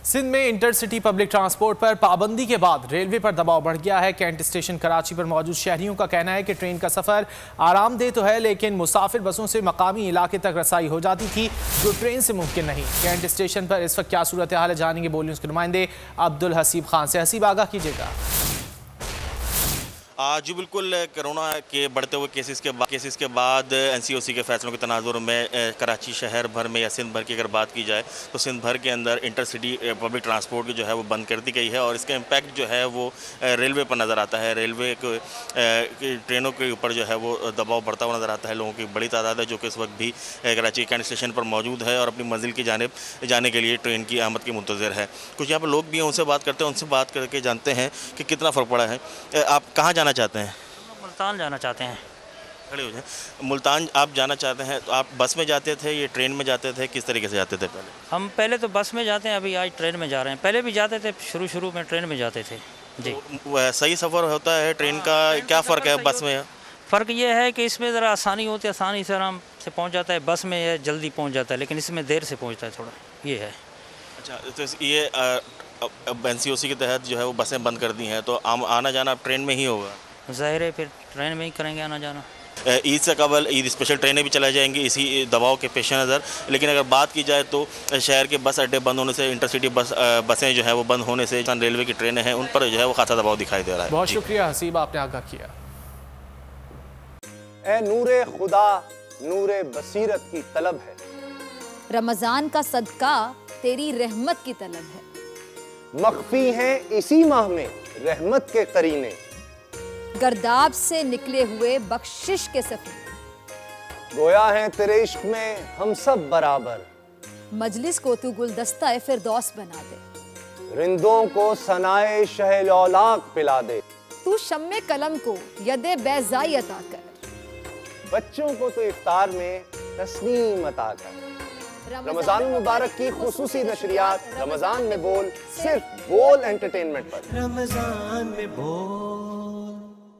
सिंध में intercity public transport पर पाबंदी के बाद रेलवे पर दबाव बढ़ गया है। कैंट स्टेशन कराची पर मौजूद शहरियों का कहना है कि ट्रेन का सफर आरामदेह तो है, लेकिन मुसाफिर बसों से मकामी इलाके तक रसाई हो जाती थी, जो ट्रेन से मुमकिन नहीं। कैंट स्टेशन पर इस वक्त क्या सूरत हाल है, जानेंगे बोल न्यूज़ के नुमाइंदे अब्दुल हसीब खान से। हसीब, आगाह कीजिएगा। जी बिल्कुल, कोरोना के बढ़ते हुए केसेस के बाद एनसीओसी के फैसलों के तनाजुर में कराची शहर भर में या सिंध भर की अगर बात की जाए तो सिंध भर के अंदर इंटरसिटी पब्लिक ट्रांसपोर्ट जो है वो बंद कर दी गई है और इसका इम्पैक्ट जो है वो रेलवे पर नज़र आता है। रेलवे की ट्रेनों के ऊपर जो है वो दबाव बढ़ता हुआ नज़र आता है। लोगों की बड़ी तादाद है जो कि इस वक्त भी कराची कैंट स्टेशन पर मौजूद है और अपनी मंजिल की जानिब जाने के लिए ट्रेन की आमद की मुंतज़िर है। कुछ यहाँ पर लोग भी हैं, उनसे बात करते हैं, उनसे बात करके जानते हैं कि कितना फ़र्क पड़ा है। आप कहाँ जाना चाहते हैं? मुल्तान जाना चाहते हैं। खड़े हो जाए। मुल्तान आप जाना चाहते हैं तो आप बस में जाते थे, ये ट्रेन में जाते थे, किस तरीके से जाते थे पहले? हम पहले तो बस में जाते हैं, अभी आज ट्रेन में जा रहे हैं। पहले भी जाते थे, शुरू में ट्रेन में जाते थे जी। तो सही सफ़र होता है ट्रेन का? क्या फ़र्क है बस में? फ़र्क ये है कि इसमें ज़रा आसानी होती है, आसानी से आराम से पहुँच जाता है। बस में ये जल्दी पहुँच जाता है, लेकिन इसमें देर से पहुँचता है थोड़ा, ये है। अच्छा, तो ये अब एनसीओसी के तहत जो है वो बसें बंद कर दी हैं, तो आना जाना अब ट्रेन में ही होगा? ज़ाहिर है फिर ट्रेन में ही करेंगे आना जाना। ईद से कबल ईद स्पेशल ट्रेनें भी चलाई जाएंगी इसी दबाव के पेश नज़र। लेकिन अगर बात की जाए तो शहर के बस अड्डे बंद होने से, इंटरसिटी बसें जो है वो बंद होने से रेलवे की ट्रेनें हैं उन पर जो है वो खासा दबाव दिखाई दे रहा है। बहुत शुक्रिया हसीब, आपने आगाह किया। ए नूरे खुदा नूरे बसीरत की तलब है, रमजान का सदका तेरी रहमत की तलब है। मख्फी हैं इसी माह में रहमत के करीने, गर्दाब से निकले हुए बख्शिश के सफीने। गोया है तेरे इश्क में हम सब बराबर, मजलिस को तू गुलदस्ता फिरदौस बना दे। रिंदों को सनाए शहलौलाक पिला दे, तू शम्मे कलम को यदे बैज़ाई अता कर। बच्चों को तो इफ्तार में तस्नीम अता कर। रमजान मुबारक की खुसूसी नशरियात रमजान में बोल, सिर्फ बोल एंटरटेनमेंट पर। रमजान में बोल।